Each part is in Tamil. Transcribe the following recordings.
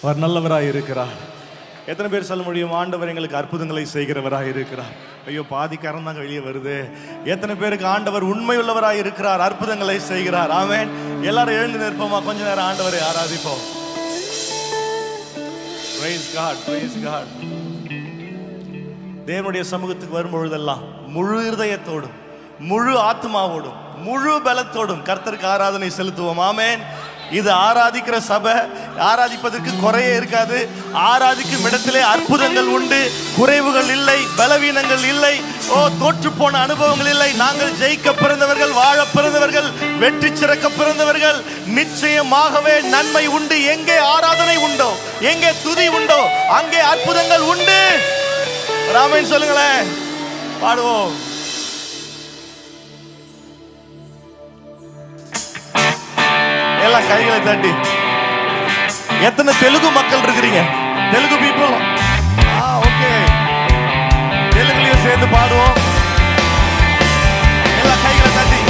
அவர் நல்லவராய் இருக்கிறார். எத்தனை பேர் சொல்ல முடியும், ஆண்டவர் எங்களுக்கு அற்புதங்களை செய்கிறவராய் இருக்கிறார்? ஐயோ, பாதிக்காரன் தாங்க வெளியே வருது. எத்தனை பேருக்கு ஆண்டவர் உண்மையுள்ளவராய் இருக்கிறார், அற்புதங்களை செய்கிறார்? ஆமென். எல்லாரும் எழுந்து நிற்போமா, கொஞ்ச நேரம் ஆண்டவரை ஆராதிப்போம். Praise God, praise God. தேவனுடைய சமூகத்துக்கு வரும்பொழுதெல்லாம் முழு இருதயத்தோடும் முழு ஆத்மாவோடும் முழு பலத்தோடும் கர்த்தருக்கு ஆராதனை செலுத்துவோம். ஆமென். இது ஆராதிக்கிற சபை. ஆராதிப்பதற்கு குறையே இருக்காது. ஆராதிக்கும் இடத்திலே அற்புதங்கள் உண்டு, குறைவுகள் இல்லை, பலவீனங்கள் இல்லை, தோற்று போன அனுபவங்கள் இல்லை. நாங்கள் ஜெயிக்க பிறந்தவர்கள், வாழ பிறந்தவர்கள், வெற்றி சிறக்க பிறந்தவர்கள். நிச்சயமாகவே நன்மை உண்டு. எங்கே ஆராதனை உண்டோ, எங்கே துதி உண்டோ, அங்கே அற்புதங்கள் உண்டு. ஆமென் சொல்லுங்களேன், பாடுவோம். எல்லாம் கைகளை தட்டி. எத்தனை தெலுங்கு மக்கள் இருக்கிறீங்க? தெலுங்கு பீப்புள்? ஓகே, தெலுங்குலயும் சேர்ந்து பாடுவோம். எல்லாம் கைகளை தட்டி.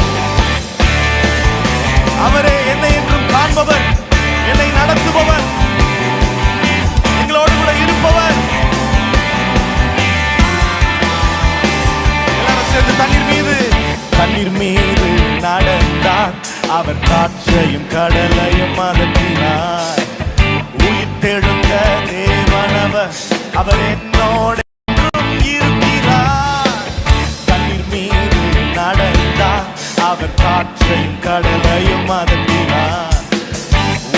அவரே என்னை என்றும் காண்பவர், என்னை நடத்துபவர், எங்களோடு கூட இருப்பவர். எல்லாரும் சேர்ந்து தண்ணீர் மீது நடந்தார். அவர் காற்றையும் கடலையும் அதட்டினார். உயிர் தெழுந்த தேவனவர், அவர் என்னோடு இருக்கிறார். தண்ணீர் மீது நடந்தார். அவர் காற்றையும் கடலையும் அதட்டினார்.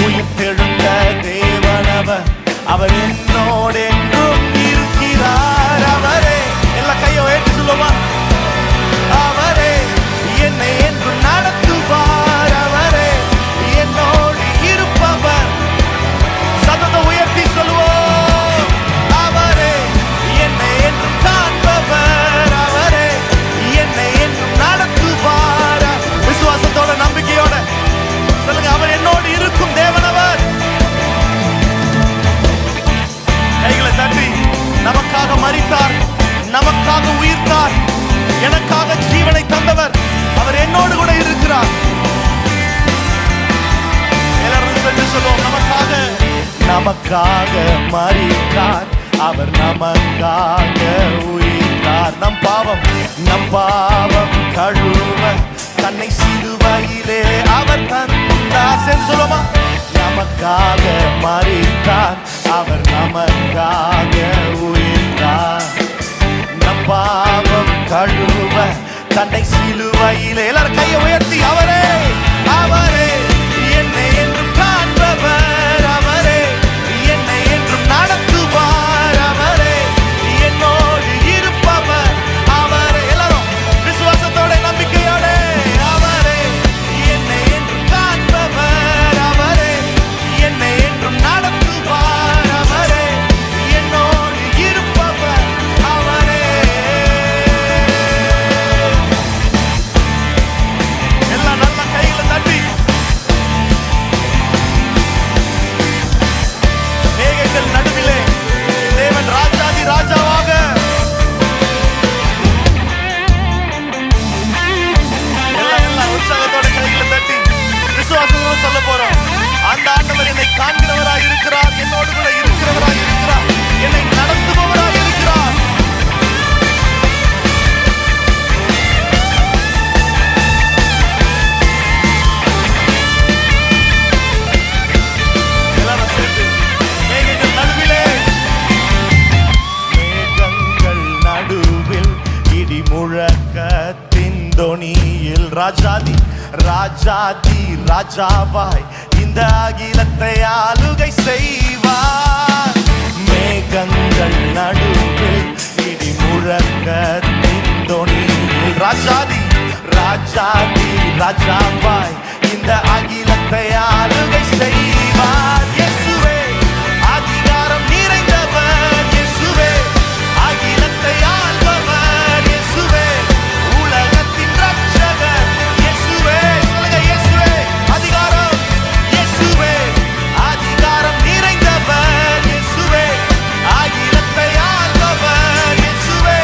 உயிர் தெழுந்த தேவனவர், அவர் என்னோடு என்றும் இருக்கிறார். அவரே, எல்லா கையை ஏற்றி சொல்லுமா, அவரே என்னை என்று நடத்துவார். அவரே என்னோடு இருப்பவர். சத்தத்தை உயர்த்தி சொல்லுவோம். அவரே என்னை என்று காண்பவர். அவரே என்னை என்று நடத்துவார். விசுவாசத்தோட, நம்பிக்கையோட சொல்லுங்க, அவர் என்னோடு இருக்கும் தேவனவர். கைகளை தட்டி. நமக்காக மரித்தார், நமக்காக உயிர்த்தார், எனக்காக ஜீவனை தந்தவர். அவர் என்னோடு கூட இருக்கிறார். எல்லாரும் சேர்ந்து சொல்லுவோம், நமக்காக மரித்தார், அவர் நமக்காக உயிர்த்தார். நம் பாவம் கழுவ தன்னை சிலுவையிலே அவர் தந்தார். சேர்ந்து சொல்லுவோமா, நமக்காக மரித்தார், அவர் நமக்காக உயிர்த்தார். நம் பாவம் கழுவ தன்னை சிலுவையிலே. எல்லாரும் கையை உயர்த்தி, அவரே என்னை என்றும் காண்பவர். அவரே என்னை என்றும் நடத்துவார். அவரே என்னோடு இருப்பவர். அவரே, எல்லாரும் விசுவாசத்தோட, நம்பிக்கையோட, அவரே என்னை என்றும் காண்பவர். அவரே என்னை என்றும் நடத்துவார். அவரே என்னோடு இருப்பவர். அவரே. எல்லாம் நல்ல கைகளை தட்டி. மேகங்கள் நடுவிலே தேவன் ராஜாதி ராஜாவாக. எல்லாம் உற்சாகத்தோட கைகளை தட்டி விசுவாசத்தோட சொல்ல போறோம். அந்த ஆண்டவர் என்னை காண்கிறவராய் இருக்கிறார், என்னோடு கூட இருக்கிறவராய் இருக்கிறார், என்னை நடத்துபவராய் இருக்கிறார். எல்லாரும் சேர்ந்து மேகங்கள் நடுவில் இடி முழக்கத்தின் தொனியில் ராஜாதி ராஜாவாய் இந்த அகிலத்தை ஆளுகை செய்வார். மேகங்கள் நடுவில் இடி முழக்கத்தின் தொனியில் ராஜாதி ராஜாவாய் இந்த அகிலத்தை ஆளுகை செய்வார். இயேசுவே அதிகாரம் நிறைந்தவர். இயேசுவே அகிலத்தை ஆள்பவர். இயேசுவே உலகத்தின் ரட்சகர். இயேசுவே சொல்லுங்க, இயேசுவே அதிகாரம். இயேசுவே அதிகாரம் நிறைந்தவர். இயேசுவே அகிலத்தை ஆள்பவர். இயேசுவே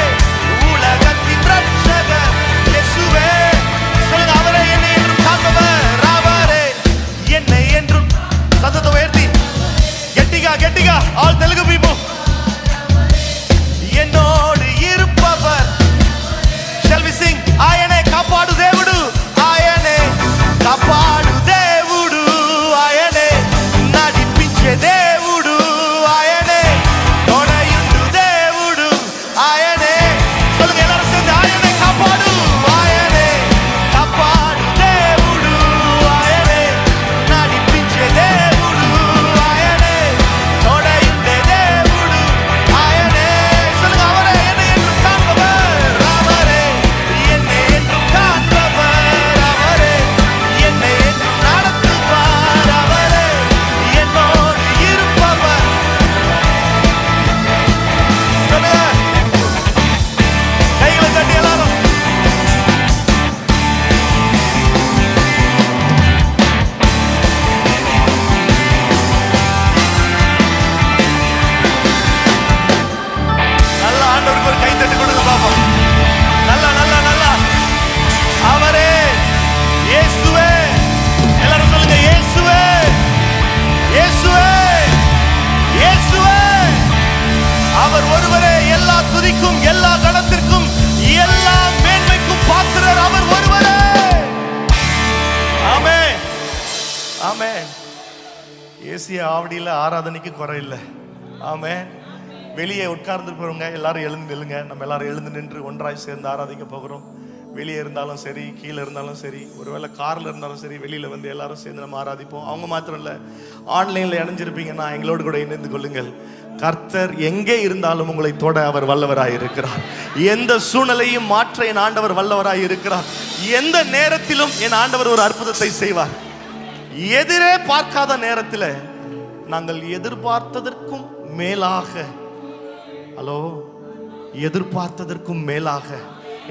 உலகத்தின் ரட்சகர். இயேசுவே சொல்லுங்க, அவரே என்னை என்றும் காண்பவர். அவரே என்னை என்றும் சத்தத்தை உயர்த்தி கெட்டிகா ஆல் தெலுங்கு people. என்னோடு இருப்பவர். Shall we sing? ఆయనే కాపాడు దేవుడు, ఆయనే కాపాడు దేవుడు, ఆయనే నడిపించే దేవుడు, ఆయనే తోడయుండు దేవుడు, ఆయనే. சொல்லுங்க எல்லாரும் சேர்ந்து, ఆయనే కాపాడు, ఆయనే కాపాడు దేవుడు, ఆయనే నడిపించే దేవుడు, ఆయనే తోడయుండే దేవుడు, ఆయనే. சொல்லுங்க அவரே என்னை என்று காண்பவர், அவரே என்னை என்று காண்பவர், அவரே என்னை என்று நடத்துவார், அவரே என்னோடு இருப்பவர். சொல்லுங்க கைகளை தட்டி எல்லாரும். நல்ல ஆண்டவருக்கு ஒரு கை தட்டி கொடுங்க பாப்போம். நல்லா நல்லா நல்லா. அவரே இயேசுவே. எல்லாரும் சொல்லுங்க இயேசுவே, இயேசுவே, இயேசுவே. அவர் ஒருவரே எல்லா துதிக்கும், எல்லா கணத்திற்கும், எல்லா மேன்மைக்கும் பாத்திரர் அவர் ஒருவரே. ஆமென், ஆமென். ஏசிய ஆவடியில் ஆராதனைக்கு குறை இல்லை. ஆமென். வெளியே உட்கார்ந்துருப்பவங்க எல்லாரும் எழுந்து நில்லுங்க. நம்ம எல்லாரும் எழுந்து நின்று ஒன்றாய் சேர்ந்து ஆராதிக்க போகிறோம். வெளியே இருந்தாலும் சரி, கீழே இருந்தாலும் சரி, ஒருவேளை காரில் இருந்தாலும் சரி, வெளியில் வந்து எல்லாரும் சேர்ந்து நம்ம ஆராதிப்போம். அவங்க மாத்திரம் இல்லை, ஆன்லைனில் இணைஞ்சிருப்பீங்கன்னா எங்களோடு கூட இணைந்து கொள்ளுங்கள். கர்த்தர் எங்கே இருந்தாலும் உங்களை தொட அவர் வல்லவராய் இருக்கிறார். எந்த சூழ்நிலையும் மாற்ற என் ஆண்டவர் வல்லவராய் இருக்கிறார். எந்த நேரத்திலும் என் ஆண்டவர் ஒரு அற்புதத்தை செய்வார். எதிரே பார்க்காத நேரத்தில் நாங்கள் எதிர்பார்த்ததற்கும் மேலாக, ஹலோ, எதிர்பார்த்ததற்கும் மேலாக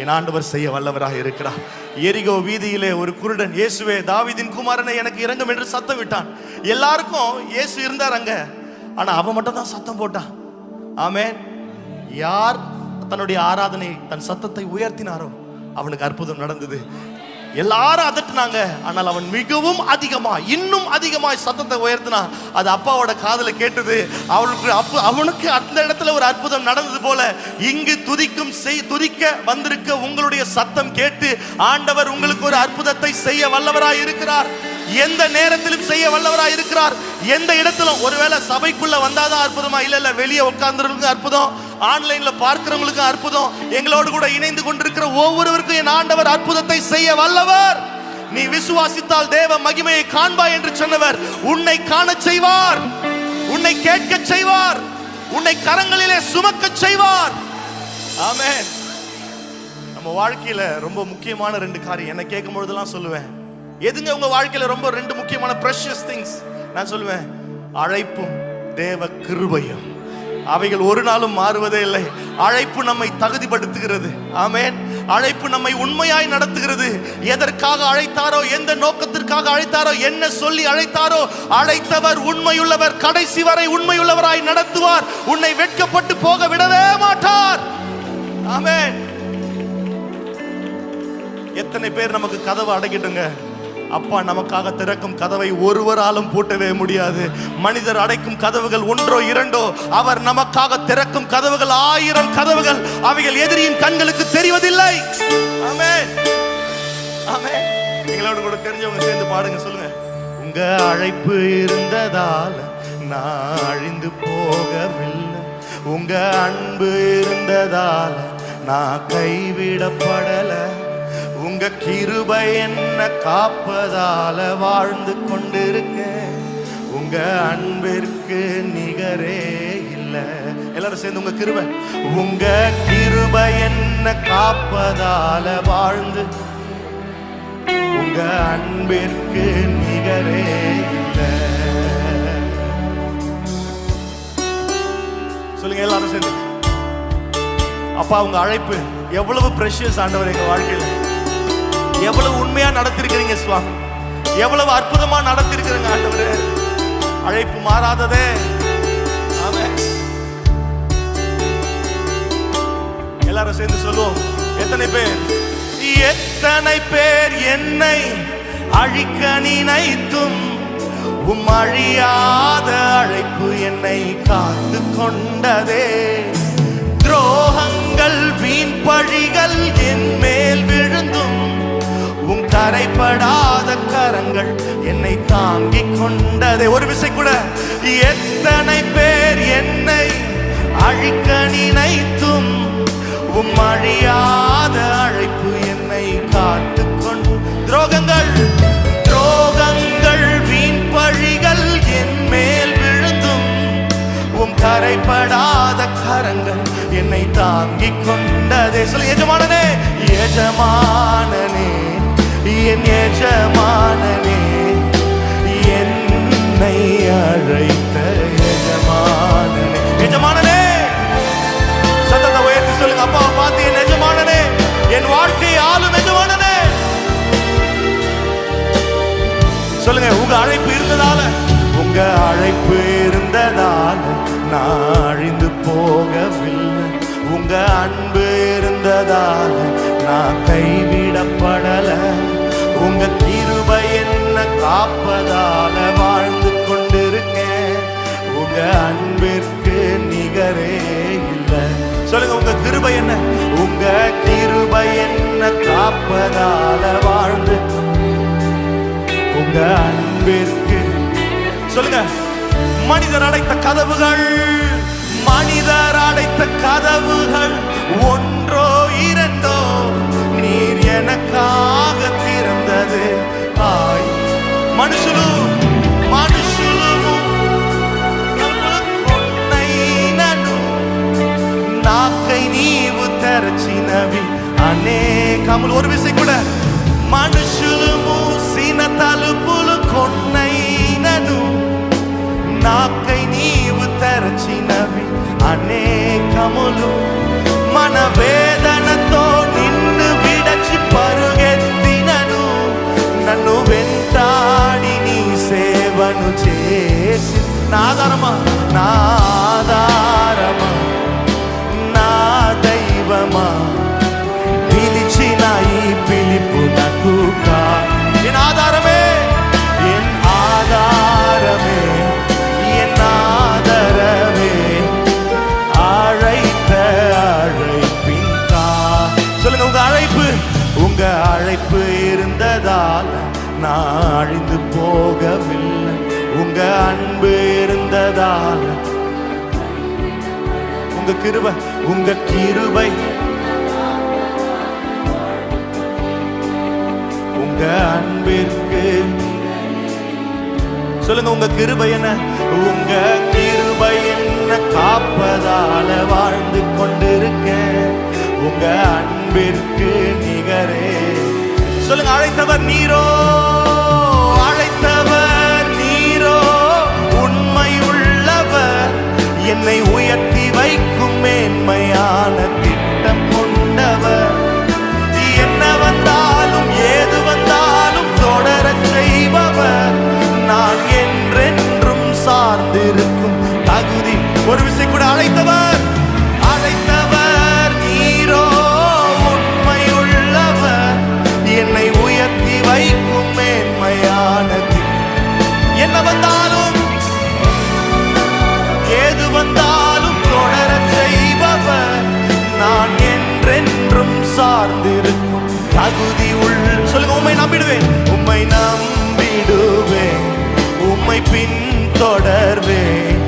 என் ஆண்டவர் செய்ய வல்லவராக இருக்கிறார். எரிகோ வீதியிலே ஒரு குருடன், இயேசுவே தாவீதின் குமாரனை எனக்கு இரங்கும் என்று சத்தம் விட்டான். எல்லாருக்கும் இயேசு இருந்தார் அங்க, ஆனா அவன் மட்டும் தான் சத்தம் போட்டான். ஆமென். யார் தன்னுடைய ஆராதனை தன் சத்தத்தை உயர்த்தினாரோ அவனுக்கு அற்புதம் நடந்தது. எல்லாரும் அதட்டினாங்க, ஆனால் அவன் மிகவும் அதிகமாய், இன்னும் அதிகமாய் சத்தத்தை உயர்த்தினான். அது அப்பாவோட காதுல கேட்டது. அவனுக்கு அந்த இடத்துல ஒரு அற்புதம் நடந்தது போல இங்கு துதிக்க வந்திருக்க உங்களுடைய சத்தம் கேட்டு ஆண்டவர் உங்களுக்கு ஒரு அற்புதத்தை செய்ய வல்லவராய் இருக்கிறார். எந்த நேரத்திலும் செய்ய வல்லவராய் இருக்கிறார். எந்த இடத்திலும், ஒருவேளை சபைக்குள்ள வந்தாதான் அற்புதமா, இல்ல வெளியே உட்கார்ந்துருக்கு அற்புதம், ஆன்லைன்ல பார்க்கிறவங்களுக்கு அற்புதம், எங்களோடு கூட இணைந்து கொண்டிருக்கிற ஒவ்வொருவருக்கும் என் ஆண்டவர் அற்புதத்தை செய்ய வல்லவர். நீ விசுவாசித்தால் தேவ மகிமையை காண்பாய் என்று சொன்னவர் உன்னை காண செய்வார், உன்னை கேட்க செய்வார், உன்னை கரங்களிலே சுமக்க செய்வார். ஆமென். நம்ம வாழ்க்கையில ரொம்ப முக்கியமான 2 காரியம் என்ன கேட்கும் பொழுதெல்லாம் சொல்லுவேன். எதுங்க உங்க வாழ்க்கையில ரொம்ப 2 முக்கியமான precious things நான் சொல்லுவேன். அழைப்பும் தேவ கிருபையும். அவைகள் ஒரு நாளும் மாறுவதே இல்லை. அழைப்பு நம்மை தகுதிப்படுத்துகிறது. ஆமென். அழைப்பு நம்மை உண்மையாய் நடத்துகிறது. எதற்காக அழைத்தாரோ, எந்த நோக்கத்திற்காக அழைத்தாரோ, என்ன சொல்லி அழைத்தாரோ, அழைத்தவர் உண்மையுள்ளவர், கடைசி வரை உண்மையுள்ளவராய் நடத்துவார். உன்னை வெட்கப்பட்டு போக விடவே மாட்டார். ஆமென். எத்தனை பேர் நமக்கு கதவை அடைக்கிட்டுங்க, அப்பா நமக்காக திறக்கும் கதவை ஒருவராலும் பூட்டவே முடியாது. மனிதர் அடைக்கும் கதவுகள் 1 2, அவர் நமக்காக திறக்கும் கதவுகள் 1000 கதவுகள். அவைகள் எதிரியின் கண்களுக்கு தெரிவதில்லை. ஆமென், ஆமென். எங்களோட கூட தெரிஞ்சவங்க சேர்ந்து பாடுங்க, சொல்லுங்க. உங்க அழைப்பு இருந்ததால் நான் அழிந்து போகவில்லை, உங்க அன்பு இருந்ததால் நான் கைவிடப்படல, உங்க கிருபை என்ன காப்பதால வாழ்ந்து கொண்டிருக்க, உங்க அன்பிற்கு நிகரே இல்லை. எல்லாரும் சேர்ந்து உங்க கிருபை, உங்க கிருபை என்ன காப்பதால வாழ்ந்து, உங்க அன்பிற்கு நிகரே இல்லை. சொல்லுங்க எல்லாரும் சேர்ந்து. அப்பா உங்க அழைப்பு எவ்வளவு பிரஷியஸ் ஆண்டவர், எங்க வாழ்க்கையில எவ்வளவு உண்மையா நடத்திருக்கிறீங்க சுவாமி, எவ்வளவு அற்புதமா நடத்திருக்கிறீங்க ஆண்டவரே. அழைப்பு மாறாததே. ஆமென். எல்லாரும் சேர்ந்து சொல்லுவோம். எத்தனை பேர் என்னை அழிக்க நினைத்தும் உம் அழியாத அழைப்பு என்னை என்னை காத்து கொண்டதே. துரோகங்கள் வீண் பழிகள் என் மேல் விழுந்தும் உன் கரைப்படாத கரங்கள் என்னை தாங்கிக் கொண்டதே. ஒரு விசை கூட. எத்தனை பேர் என்னை அழிக்க நினைத்தும் உம் அழியாத அழைப்பு என்னை காத்து கொண்டு. துரோகங்கள் வீண் பழிகள் என் மேல் விழுந்தும் உம் கரைப்படாத கரங்கள் என்னை தாங்கிக் கொண்டதே. சொல்லு எஜமானனே, எஜமானனே, என் எஜமானனே, என்னை அழைத்த எஜமானனே. எஜமானனே, சத்தத்தை உயர்த்தி சொல்லுங்க. அப்பாவை பார்த்து, என் எஜமானனே, என் வாழ்க்கை ஆளும் எஜமானனே. சொல்லுங்க. உங்க அழைப்பு இருந்ததால, உங்க அழைப்பு இருந்ததால நான் அழிந்து போகவில்லை. உங்க அன்பு இருந்ததால நான் கைவிடப்படல. உங்க கிருபை என்ன காப்பதால வாழ்ந்து கொண்டிருக்கேன். உங்க அன்பிற்கு நிகரே இல்லை. சொல்லுங்க. உங்க கிருபை என்ன? உங்க கிருபை என்ன காப்பதால வாழ்ந்து. உங்க அன்பிற்கு. சொல்லுங்க. மனிதர் அடைத்த கதவுகள், மனிதர் அடைத்த கதவுகள் ஒன்றோ இரண்டோ நீர் எனக்காக திறந்தது. ஆய் మనుషులు కొన్నైనను నాకై నీవు తెరచినవి అనేకములు. ஒரு விசை கூட. మనుషులు మూసిన తలుపులు కొన్నైనను నాకై నీవు తెరచినవి అనేకములు. మన వేదనతో నిన్ను విడచి పరుగెత్తినను నన్ను వెంటాడి నీ సేవను చేసి. నా ఆధారమా, నా ఆధారమా, నా దైవమా, పిలిచిన ఈ పిలుపు నాకు కా. என் ஆதாரமே, என் ஆதாரமே, என் ஆதரவே, அழைத்த அழைப்பின் கா. சொல்லுங்க. உங்க அழைப்பு, உங்க அழைப்பு இருந்ததால் நான் அழிந்து போகவில்லை. உங்க அன்பு இருந்ததால், உங்க கிருபை, உங்க கிருபை, உங்க அன்பிற்கு. சொல்லுங்க. உங்க கிருபை என்ன? உங்க கிருபை என்ன காப்பதால வாழ்ந்து கொண்டிருக்கேன். உங்க அன்பிற்கு நிகரே. சொல்லுங்க. அழைத்தவர் நீரோ, அழைத்தவர் நீரோ, உண்மை உள்ளவர், என்னை உயர்த்தி வைக்கும் மேன்மையான திட்டம் கொண்டவர். என்ன வந்தாலும் ஏது வந்தாலும் தொடரச் செய்பவர், நான் என்றென்றும் சார்ந்திருக்கும் தகுதி. ஒரு விசை கூட. அழைத்தவர், அழைத்தவர் நீரோ, உண்மை உள்ளவர், என்னை உயர்த்தி வைக்கும் மேன்மையானது. என்ன வந்தாலும் ஏது வந்தாலும் தொடரச் செய்பவர், நான் என்றென்றும் சார்ந்திருக்கும் தகுதி உள். சொல்லுங்க. உம்மை நம்பிடுவேன், உம்மை நம்பிடுவேன், உம்மை பின் தொடர்வேன்,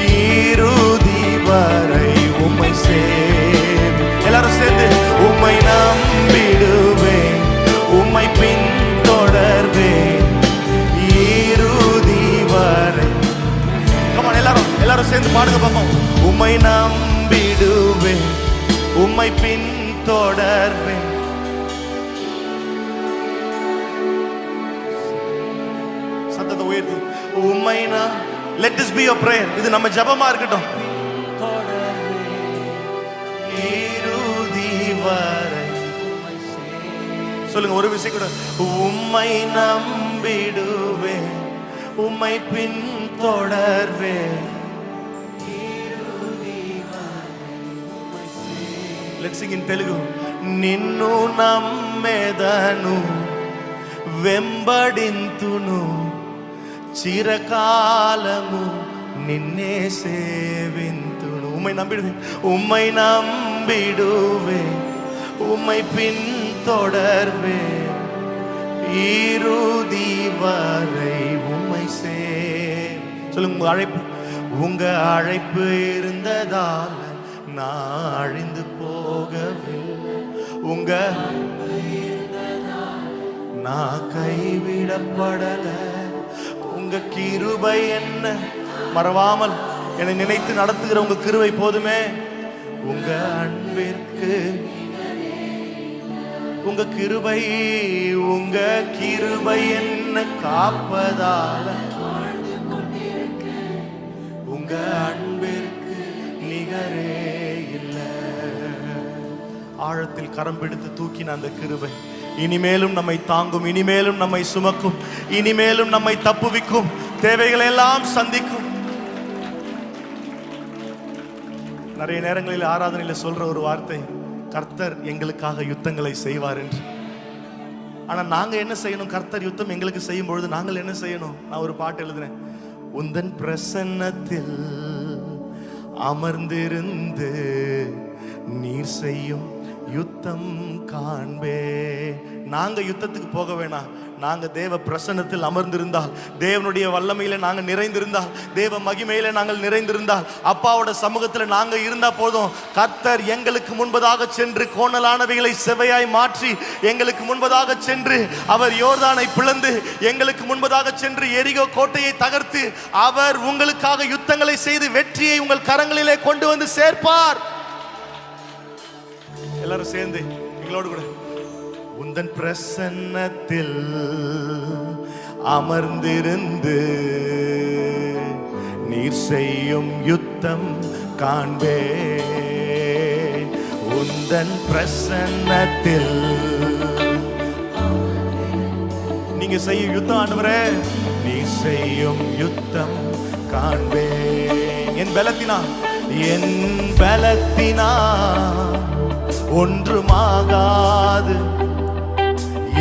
இறுதி வரை உம்மை சேர். எல்லாரும் சேர்ந்து. உம்மை நம்பிடுவேன், உம்மை பின் தொடர்வேன், இறுதி வரை. கமான் எல்லாரும் சேர்ந்து பாடுங்க பாப்போம். உம்மை நம்பிடுவேன், உம்மை பின் தொடர்வேன். சத்தத்தை உயர்த்தி. உம்மை நான். Let this be your prayer. இது நம்ம ஜெபமா இருக்கட்டும். இறுதி வரை. சொல்லுங்க. ஒரு விஷயம் கூட. உம்மை நம்பிடுவேன், உம்மை பின் தொடர்வேன். Let's sing in Telugu. నిన్ను నమ్మెదను, వెంబడింతును, చిరకాలము நின்னே சேவிந்துடு. உம்மை நம்பிடுவேன், உம்மை நம்பிடுவேன், உம்மை பின் தொடர்வேன், இறுதி வரை உம்மை சொல்லுங்க. உங்க அழைப்பு, உங்க அழைப்பு இருந்ததால் நான் அழிந்து போகவில்லை. உங்க நான் கைவிடப்படல. உங்க கிருபை என்ன மறவாமல் என்னை நினைத்து நடத்துகிற உங்க கிருபை போதுமே. உங்க அன்பிற்கு உங்க கிருபை, உங்க கிருபை என்ன காப்பதால, உங்க அன்பிற்கு நிகரே இல்லை. ஆழத்தில் கரம் பிடித்து தூக்கின அந்த கிருபை இனிமேலும் நம்மை தாங்கும், இனிமேலும் நம்மை சுமக்கும், இனிமேலும் நம்மை தப்புவிக்கும், தேவைகளை எல்லாம் சந்திக்கும். நிறைய நேரங்களில் ஆராதனையில் சொல்ற ஒரு வார்த்தை, கர்த்தர் எங்களுக்காக யுத்தங்களை செய்வார் என்று. ஆனா நாங்க என்ன செய்யணும்? கர்த்தர் யுத்தம் எங்களுக்கு செய்யும் பொழுது நாங்கள் என்ன செய்யணும்? நான் ஒரு பாட்டு எழுதினேன், உந்தன் பிரசன்னத்தில் அமர்ந்திருந்து நீர் செய்யும் யுத்தம் காண்பே. நாங்க யுத்தத்துக்கு போக வேணாம், நாங்க தேவ பிரசன்னத்தில் அமர்ந்திருந்தால், தேவனுடைய வல்லமையில நாங்க நிறைந்திருந்தால், தேவ மகிமையில நாங்கள் நிறைந்திருந்தால், அப்பாவோட சமூகத்தில் நாங்க இருந்தா போதும். கர்த்தர் எங்களுக்கு முன்பதாக சென்று கோணலானவைகளை செவையாய் மாற்றி, எங்களுக்கு முன்பதாக சென்று அவர் யோர்தானை பிளந்து, எங்களுக்கு முன்பதாக சென்று எரிகோ கோட்டையை தகர்த்து, அவர் உங்களுக்காக யுத்தங்களை செய்து வெற்றியை உங்கள் கரங்களிலே கொண்டு வந்து சேர்ப்பார். எல்லாரும் சேர்ந்து எங்களோடு கூட, உந்தன் பிரசன்னத்தில் அமர்ந்திருந்து நீர் செய்யும் யுத்தம் காண்பேன். உந்தன் பிரசன்னத்தில் நீங்க செய்யும் யுத்தம் ஆண்டவரே, நீர் செய்யும் யுத்தம் காண்பேன். என் பலத்தினா, என் பலத்தினா ஒன்றுமாகாது,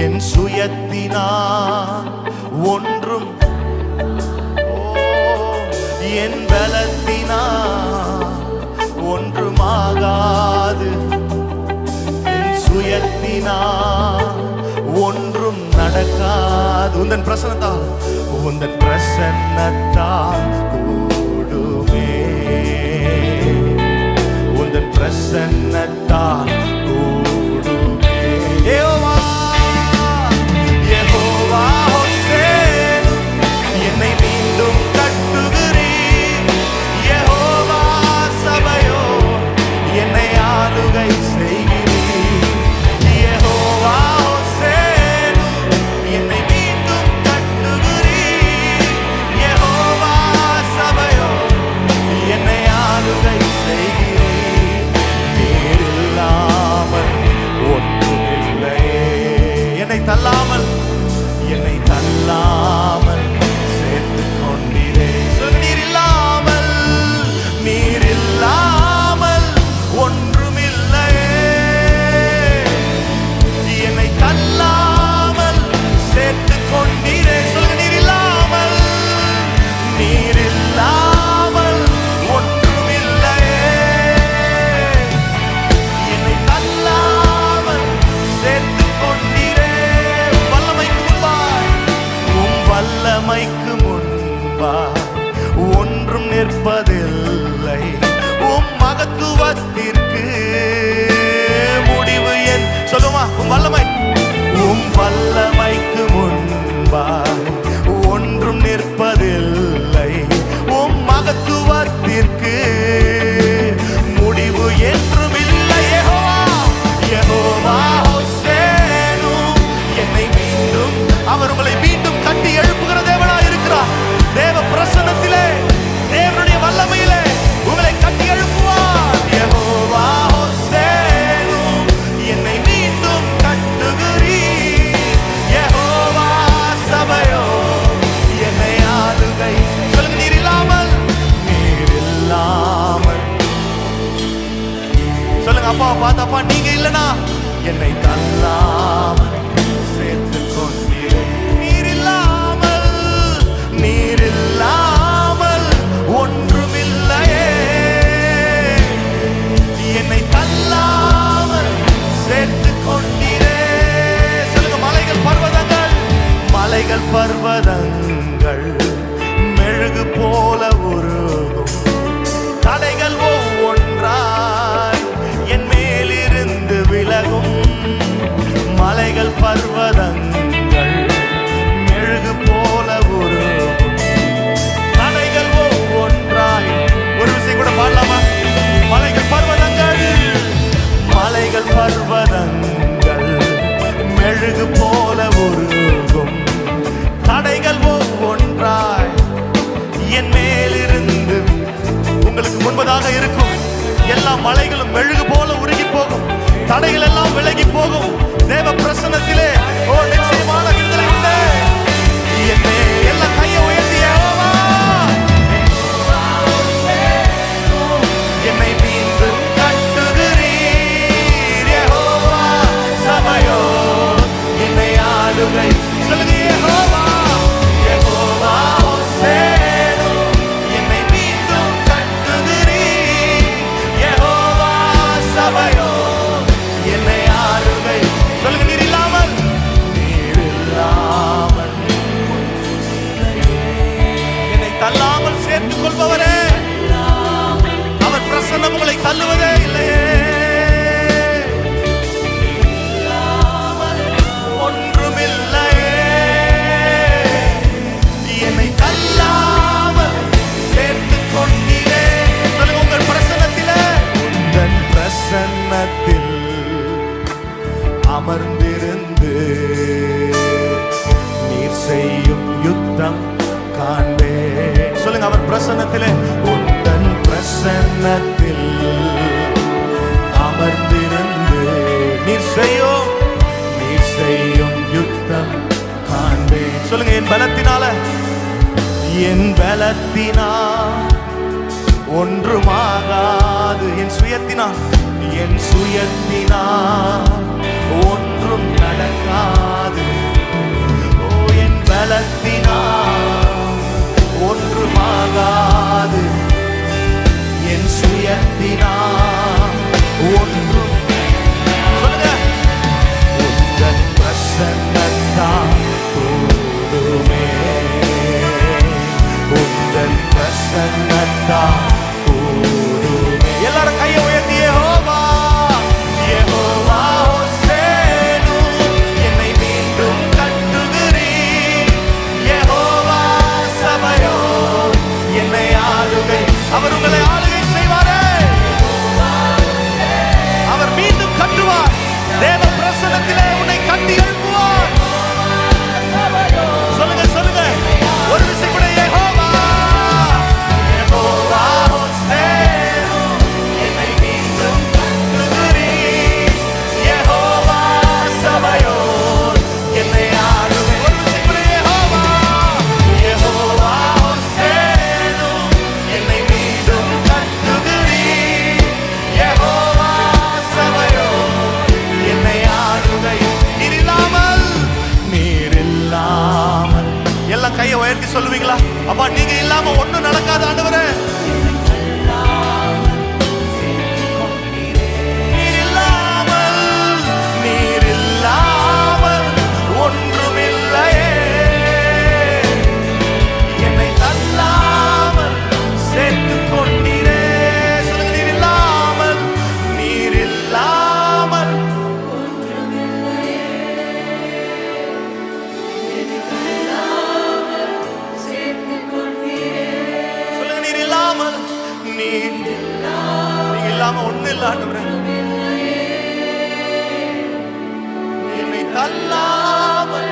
என் சுயத்தினா ஒன்றும், என் பலத்தினா ஒன்றுமாகாது, என் சுயத்தினா ஒன்றும் நடக்காது. உந்தன் பிரசன்னத்தால், உந்தன் பிரசன்னத்தால் கூடுமே, உந்தன் பிரசன்னத்தால் கூடுமே. யெகோவா, யெகோவா ஹோசேனு, என்னை மீண்டும் கட்டுகிறீர். யெகோவா சபையோ, என்னை ஆளுகை செய்கிறீர். யெகோவா ஹோசேனு, என்னை மீண்டும் கட்டுகிறீர். யெகோவா சபையோ, என்னை ஆளுகை செய்கிறீர். தள்ளாமல், என்னை தள்ளாமல் சேர்த்துக் கொண்டீரே. நீர் இல்லாமல், நீர் இல்லாமல் ஒன்றுமில்லையே. என்னை தள்ளாமல் சேர்த்துக் கொண்டீரே. சொல்லுங்க, நீர் இல்லாமல், நீர் இல்லாமல் ஒன்றுமில்லையே. என்னை தள்ளாமல் சேர்த்து வல்லமைக்கு முன்பாய் ஒன்றும் நிற்பதில்லை. உம் மகத்துவத்திற்கு முடிவு என் சொல்லுமா? உம் வல்லமை, உம் வல்லமைக்கு முன்பாய் ஒன்றும் நிற்பதில்லை. உம் மகத்துவத்திற்கு முடிவு என்றும் இல்லை. யெகோவா, யெகோவா ஹோசேனு, என்னை மீண்டும், அவர் உங்களை மீண்டும் கட்டி எழுப்புகிற தேவனாய் இருக்கிறார். தேவ பிரசன்னத்திலே, தேவனுடைய வல்லமையிலே உங்களை கட்டி எழுப்புவார். யெகோவா ஹோசேனு, என்னை மீண்டும் கட்டுகிறீர். யெகோவா சபையோ, என்னை ஆளுகை. சொல்லுங்க, நீர் இல்லாமல், நீர் இல்லாமல். சொல்லுங்க, அப்பாவை பார்த்து, அப்பா நீங்க இல்லனா என்னை தள்ளாமல் சேர்த்துக் கொண்டீரே. நீர் இல்லாமல், நீர் இல்லாமல் ஒன்று பர்வதங்கள் மெழுகு போல உருகும். தடைகள் ஒவ்வொன்றாய் என் மேலிருந்து விலகும். மலைகள் பர்வதங்கள் மெழுகு போல உருகும். தடைகள் ஒவ்வொன்றாய். ஒரு விஷயம் கூட பாடலாமா? மலைகள் பர்வதங்கள், மலைகள் பர்வதங்கள் மெழுகு போல உருகும். தடைகள் ஒவ்வொன்றாய் என் மேலிருந்து. உங்களுக்கு முன்பதாக இருக்கும் எல்லா மலைகளும் மெழுகு போல உருகி போகும். தடைகள் எல்லாம் விலகி போகும். தேவ பிரசன்னத்திலே நிச்சயமான விடுதலை உண்டு. என்னை எல்லா கையை உயர்த்தி யெகோவா என்னை மீண்டும் கட்டுகிறீர். யெகோவா சபையோர் என்னை ஆளுகை. சொல்லுங்க யெகோவா, யெகோவா ஹோசேனு என்னை மீண்டும் கட்டுகிறீர். யெகோவா சபையோர் என்னை ஆளுகை. சொல்லுங்க நீர் இல்லாமல், நீர் இல்லாமல் என்னை தள்ளாமல் சேர்த்துக் கொள்பவரே, அவர் பிரசன்னம் உங்களை தள்ளுவதே இல்லையே. ஒன்றுமில்லையே என்னை தள்ளாமல் சேர்த்துக் கொண்டீரே. சொல்லுங்க உங்கள் பிரசன்னத்திலே, உங்கள் பிரசன்னத்தில் அமர்ந்திருந்து நீர் செய்யும் யுத்தம் காண்பே. சொல்லுங்க அவர் பிரசன்னத்திலே, உந்தன் பிரசன்னத்தில் அமர்ந்திருந்து நீர் செய்யும் யுத்தம் காண்பே. சொல்லுங்க என் பலத்தினால, என் பலத்தினால் ஒன்றுமாகாது. என் சுயத்தினால் ஒன்றும் நடக்காது. ஓ என் பலத்தினால் ஒன்றுமாகாது. என் சுயத்தினால் ஒன்றும். சொல்லுங்க உந்தன் பிரசன்னத்தால் கூடுமே. உந்தன் பிரசன்னத்தால் கூடுமே. எல்லாரும் கையை உயர்த்தி யெகோவா, யெகோவா ஹோசேனு என்னை மீண்டும் கட்டுகிறீர். யெகோவா சபையோர் என்னை ஆளுகை. அவர் உங்களை ஆளுகை செய்வாரே. அவர் மீண்டும் கட்டுவார். தேவ பிரசன்னத்திலே உன்னை கட்டி எழுப்புவார். சொல்லுங்க சொல்லுங்க ஒரு விஷயம் கூட, யெகோவா, யெகோவா ஹோசேனு என்னை மீண்டும் கட்டுகிறீர். யெகோவா சபையோர் என்னை ஆளுகை. ஒரு விஷயம் கூட, யெகோவா, யெகோவா ஹோசேனு என்னை மீண்டும் கட்டுகிறீர். யெகோவா சபையோர் என்னை ஆளுகை. நீர் இல்லாமல், நீர் இல்லாமல். எல்லாம் கையை உயர்த்தி சொல்லுவீங்களா? அப்பா நீங்க இல்லாம ஒண்ணும் நடக்காது ஆண்டவரே. நீர் இல்லாமல் ஒன்றுமில்லையே. என்னை தள்ளாமல் சேர்த்துக் கொண்டீரே. சொல்லுங்க நீர் இல்லாமல், நீர் இல்லாமல். சொல்லுங்க நீர் இல்லாமல், நீங்க இல்லாம ஒண்ணு இல்ல ஆண்டவரே. என்னை தள்ளாமல்.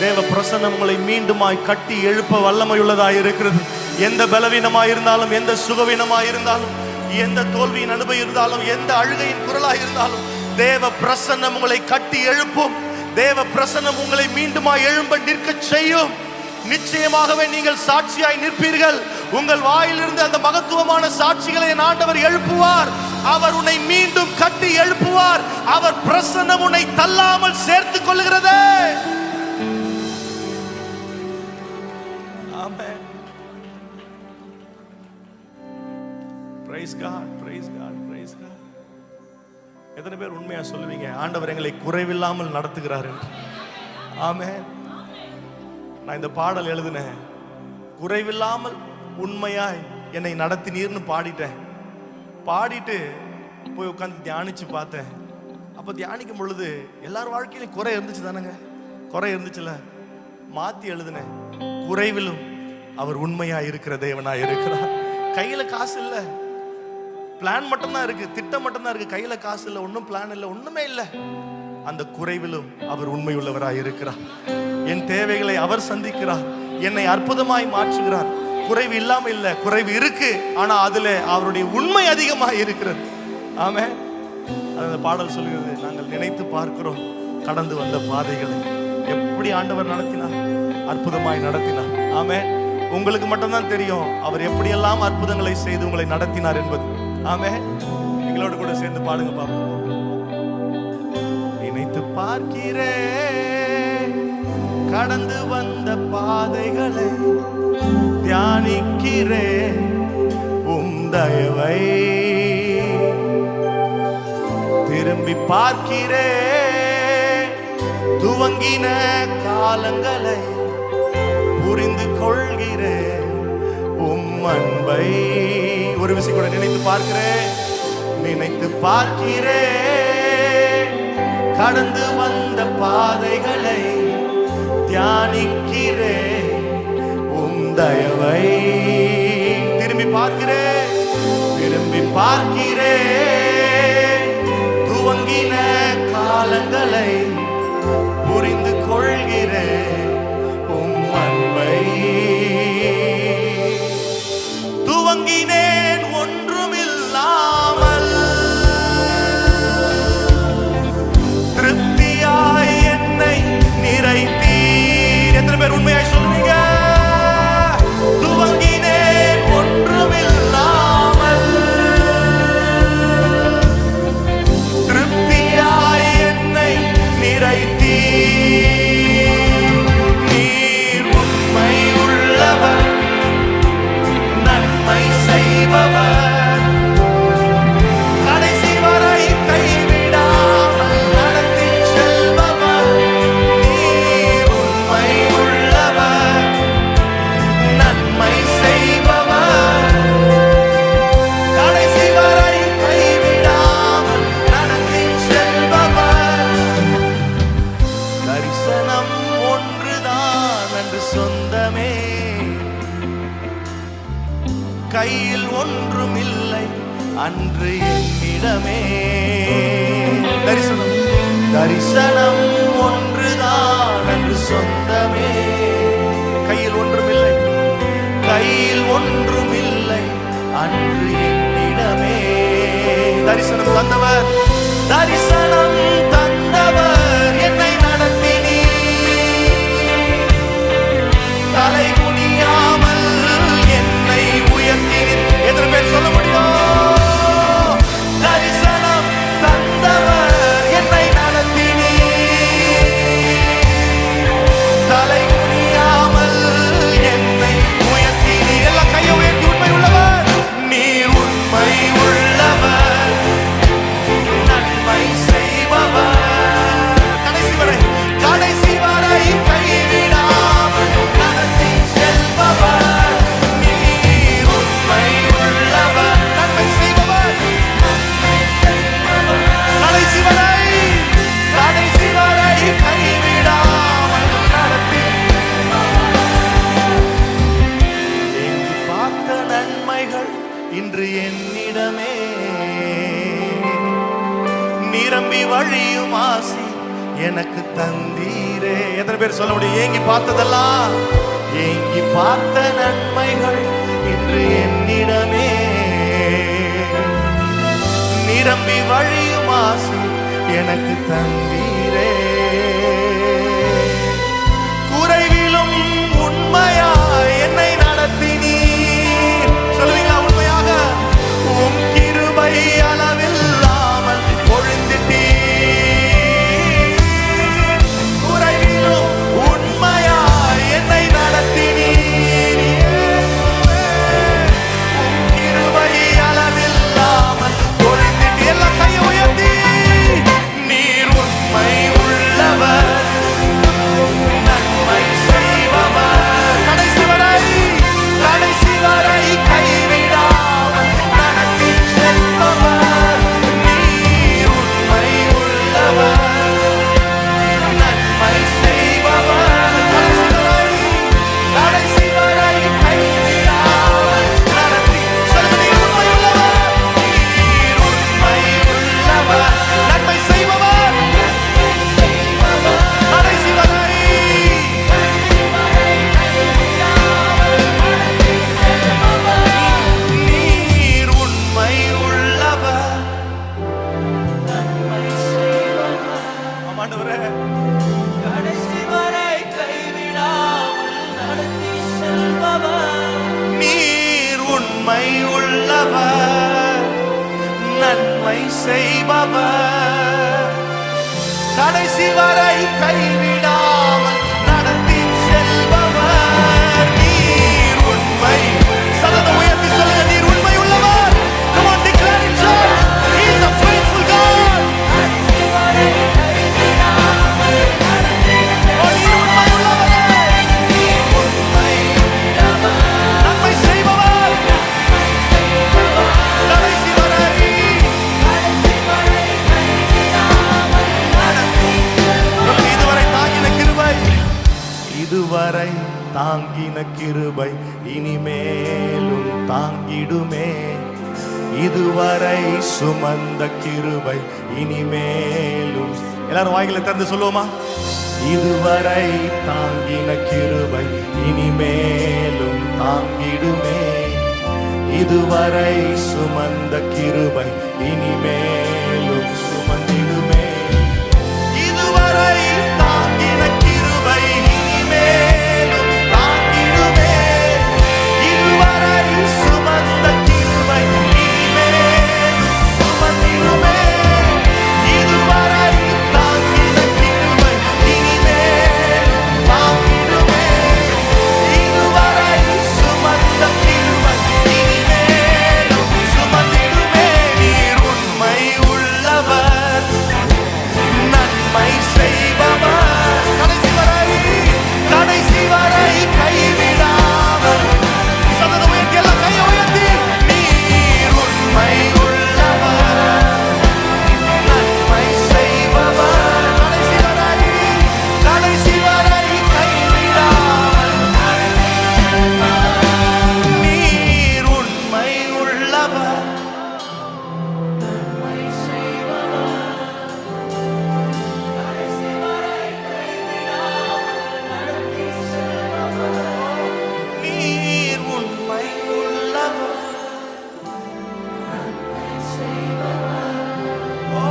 தேவ பிரசன்னம் உங்களை மீண்டுமாய் கட்டி எழுப்ப வல்லமையுள்ளதாய் இருக்கிறது. எந்த பலவீனமாய் இருந்தாலும், எந்த சுகவீனமாய் இருந்தாலும், எந்த தோல்வியின் அனுபவம் இருந்தாலும், எந்த அழுகையின் குரலாய் இருந்தாலும், தேவ பிரசன்னம் உங்களை கட்டி எழுப்பும். தேவ பிரசன்னம் உங்களை மீண்டுமாய் எழும்ப நிற்க செய்யும். நிச்சயமாகவே நீங்கள் சாட்சியாய் நிற்பீர்கள். உங்கள் வாயிலிருந்து அந்த மகத்துவமான சாட்சிகளை என் ஆண்டவர் எழுப்புவார். அவர் உன்னை மீண்டும் கட்டி எழுப்புவார். அவர் பிரசன்னம் உன்னை தள்ளாமல் சேர்த்துக் கொள்கிறதே. ஆமென். Praise God, praise God, praise God. எத்தனை பேர் உண்மையா சொல்லுவீங்க, ஆண்டவர் எங்களை குறைவில்லாமல் நடத்துகிறார் என்று? ஆமென். நான் இந்த பாடல் எழுதினேன், குறைவில்லாமல் உண்மையாய் என்னை நடத்தினீர்னு பாடிட்டு போய் உட்காந்து தியானிச்சு பார்த்தேன். அப்ப தியானிக்கும் பொழுது எல்லார் வாழ்க்கையிலும் குறை இருந்துச்சு தானங்க, குறை இருந்துச்சுல. மாத்தி எழுதினேன், குறைவிலும் அவர் உண்மையா இருக்கிற தேவனா இருக்கிறார். கையில காசு இல்ல, பிளான் மட்டும்தான் இருக்கு, திட்டம் மட்டும்தான் இருக்கு, கையில காசு இல்ல, ஒன்னும் பிளான் இல்ல, ஒண்ணுமே இல்ல. அந்த குறைவிலும் அவர் உண்மை உள்ளவராய் இருக்கிறார். என் தேவைகளை அவர் சந்திக்கிறார், என்னை அற்புதமாய் மாற்றுகிறார். குறைவு இல்லாம இல்ல, குறைவு இருக்கு, ஆனா அதுல அவருடைய உண்மை அதிகமாக இருக்கிறது. ஆமென். அந்த பாடல் சொல்கிறது, நாங்கள் நினைத்து பார்க்கிறோம் கடந்து வந்த பாதைகளை எப்படி ஆண்டவர் நடத்தினார், அற்புதமாய் நடத்தினார். ஆமென். உங்களுக்கு மட்டும்தான் தெரியும் அவர் எப்படியெல்லாம் அற்புதங்களை செய்து உங்களை நடத்தினார் என்பது. ஆமென். எங்களோடு கூட சேர்ந்து பாடுங்க பாப்போம். நினைத்து பார்க்கிறேன் கடந்து வந்த பாதைகளை, தியானிக்கிறேன் உம் தயவை, திரும்பி பார்க்கிறேன் துவங்கின காலங்களை, புரிந்து கொள்கிறேன் உம் அன்பை. ஒரு விஷயம் கூட நினைத்து பார்க்கிறேன் கடந்து வந்த பாதைகளை, தியானிக்கிறேன் உம் தயவை, திரும்பி பார்க்கிறேன் துவங்கின காலங்களை, புரிந்து கொள்கிறேன் உம் அன்பை. துவங்கினேன் ஒன்றுமில்லாமல், திருப்தியாய் என்னை நிறைத்தீர். எத்தனை பேர் உண்மையாய் சொல்லுவீங்க? துவங்கினேன் ஒன்றுமில்லாமல், திருப்தியாய் என்னை நிறைத்தீர். நீர் உண்மை உள்ளவர், நன்மை செய்பவர், கடைசி வரை கைவிடாமல் நடத்தி செல்பவர். நீர் உண்மை உள்ளவர், நன்மை செய்பவர், கடைசி வரை கைவிடாமல் நடத்தி செல்பவர். தரிசனம் ஒன்றுதான் என்று சொந்தமே, கையில் ஒன்றும் இல்லை அன்று என்னிடமே. தரிசனம் ஒன்றுதான் என்று சொந்தமே, கையில் ஒன்றும் இல்லை அன்று என்னிடமே. தரிசனம் தந்தவர், என்னை நடத்தினீர். தலை குனியாமல் என்னை உயர்த்தினீர். எத்தனை பேர் சொல்ல முடியும்? தரிசனம் தந்தவர், என்னை நடத்தினீர். தலை குனியாமல் என்னை உயர்த்தினீர். எல்லாம் கையை உயர்த்தி உண்மை உள்ளவர். நீர் உண்மை உள்ளவர், நன்மை செய்பவர், கடைசி வரை கைவிடாமல் நடத்தி செல்பவர். நீர் உண்மை உள்ளவர், நன்மை செய்பவர், கடைசி வரை கைவிடாமல் நடத்தி. எங்கு பார்த்த நன்மைகள் இன்று என்னிடமே, நிரம்பி வழியும் ஆசி எனக்கு தந்தீரே. எத்தனை பேர் சொல்ல முடியும்? ஏங்கி பார்த்ததெல்லாம், ஏங்கி பார்த்த நன்மைகள் இன்று என்னிடமே, நிரம்பி வழியும் ஆசி எனக்கு தந்தீரே. குறைவிலும் உண்மையாய் என்னை நடத்தினீர். சொல்லுவீங்களா உண்மையாக? உம் கிருபை அளவில்லாமல் பொழிந்திட்டீர். குறைவிலும் உண்மையாய் என்னை நடத்தினீர். உம் கிருபை அளவில்லாமல் பொழிந்திட்டீர். எல்லாம் கையை உயர்த்தி, நீர் உண்மை நன்மை செய்பவர், கடைசி வரை கைவிடாமல் நடத்தி செல்பவர். நீர் உண்மை. சத்தத்தை உயர்த்தி சொல்லுங்க, நீர் உண்மை உள்ளவர். Come on, declare it, church. He is a faithful God. கடைசி வரை கைவிடாமல் நடத்தி செல்பவர். நீர் உண்மை உள்ளவர். நீர் உண்மை உள்ளவர். நன்மை செய்பவர். கடைசி வரை கைவிடாமல் நடத்தி செல்பவர். இதுவரை தாங்கின கிருபை, இதுவரை தாங்கின கிருபை இனிமேலும் தாங்கிடுமே. இதுவரை சுமந்த கிருபை இனிமேலும். எல்லாரும் வாய்களை திறந்து சொல்லுவோமா? இதுவரை தாங்கின கிருபை இனிமேலும் தாங்கிடுமே. இதுவரை சுமந்த கிருபை இனிமேலும் சுமந்திடுமே. இதுவரை தாங்கின கிருபை இனிமேலும் தாங்கிடுமே. இதுவரை சுமந்த கிருபை இனிமேலும் சுமந்திடுமே. இதுவரை தாங்கின கிருபை இனிமேலும் தாங்கிடுமே. இதுவரை சுமந்த கிருபை இனிமேலும் சுமந்திடுமே. நீர் உண்மை உள்ளவர், நன்மை செய்பவர், கடைசி வரை கைவிடாமல். சத்தத்தை உயர்த்தி, எல்லாம் கையை உயர்த்தி. நீர் உண்மை உள்ளவர், நன்மை செய்பவர், கடைசி வரை கைவிடாமல். நீர் உண்மை உள்ளவர், நன்மை செய்பவர், கடைசி வரை கைவிடாமல் நடத்தி செல்பவர். நீர் உண்மை உள்ளவர், நன்மை செய்பவர். ஓ,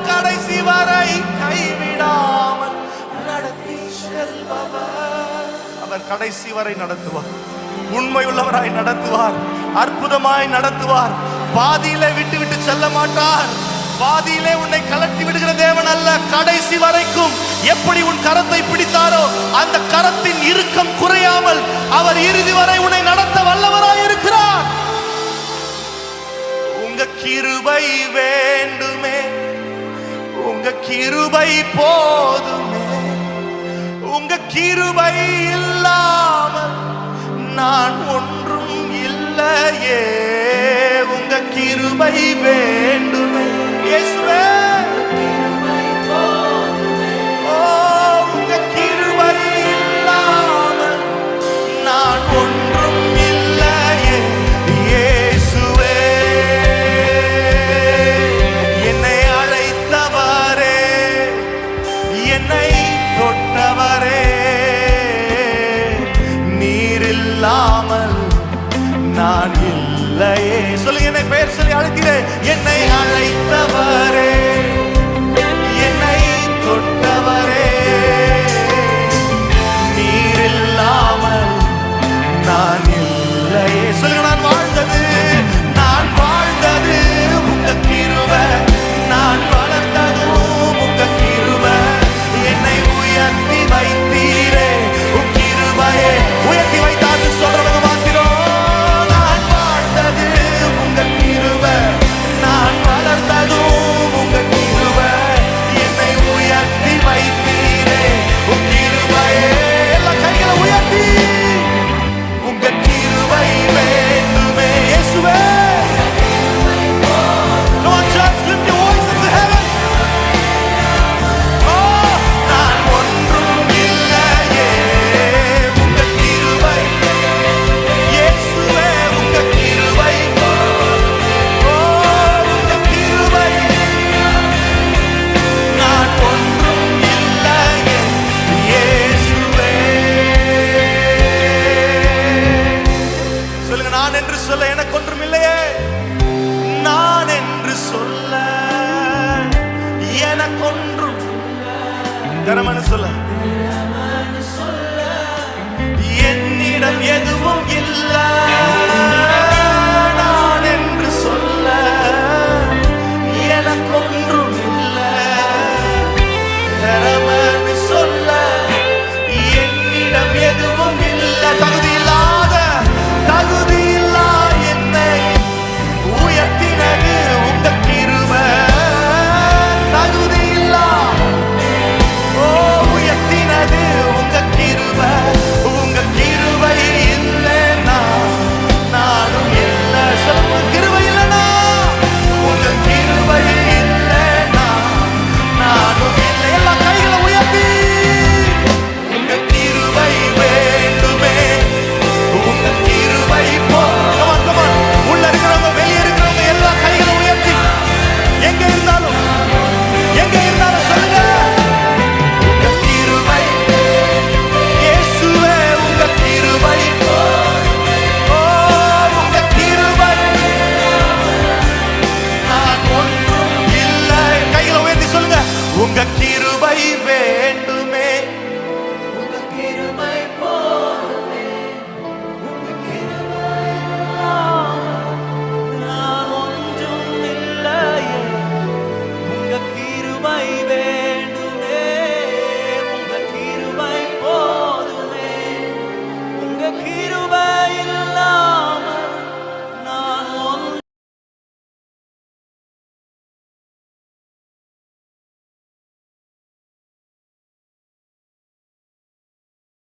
கடைசி வரை கைவிடாமல் நடத்தி செல்பவர். அவர் கடைசி வரை நடத்துவார். உண்மை உள்ளவராய் நடத்துவார். அற்புதமாய் நடத்துவார். பாதியிலே விட்டு விட்டு செல்ல மாட்டார். பாதியிலே உன்னை கலட்டி விடுகிற தேவன் அல்ல. கடைசி வரைக்கும் எப்படி உன் கரத்தை பிடித்தாரோ அந்த கரத்தின் இறுக்கம் குறையாமல் அவர் இறுதி வரை உன்னை நடத்த வல்லவராய் இருக்கிறார். உங்க கிருபை வேண்டுமே, உங்க கிருபை போதுமே. உங்க கிருபை இல்லாமல் நான் ஒன்றும் இல்லையே. உங்க கிருபை வேண்டுமே இயேசுவே. ஓ, உங்க கிருபை இல்லாமல் நான் ஒன்றும் இல்லையே இயேசுவே. என்னை அழைத்தவரே, என்னை தொட்டவரே, நீர் இல்லாமல் நான் இல்லையே. சொல்லுங்க, என்னை பெயர் சொல்லி அழைத்தீரே. என்னை அழைத்தவரே, என்னை தொட்டவரே, நீர் இல்லாமல் நான் இல்லையே. சொல்லுங்க, நான் வாழ்ந்தது உங்க கிருபை, நான் வளர்ந்ததும் உங்க கிருபை. என்னை உயர்த்தி வைத்தீரே, உன் கிருபையே உயர்த்தி வைத்தான்னு சொல்றவங்க மாத்திரம். நான் வாழ்ந்தது உங்க கிருபை, நான் வளர்ந்ததும் உங்க கிருபை. என்னை உயர்த்தி வைத்தீரே, உன் கிருபையே. எல்லா கைகளை உயர்த்தி. உங்க கிருபை வேண்டுமே இயேசுவே. Come on, church, lift your voices to heaven. Oh, நான் ஒன்றும் இல்லையே. உங்க கிருபை இயேசுவே, உங்க கிருபை. ஓ, உங்க கிருபை. நான் ஒன்றும் இல்லையே இயேசுவே. சொல்லுங்க, நான் என்று சொல்ல எனக்கு ஒன்றும் இல்லையே. நான் என்று சொல்ல எனக்கொன்றும். கரமனு சொல்ல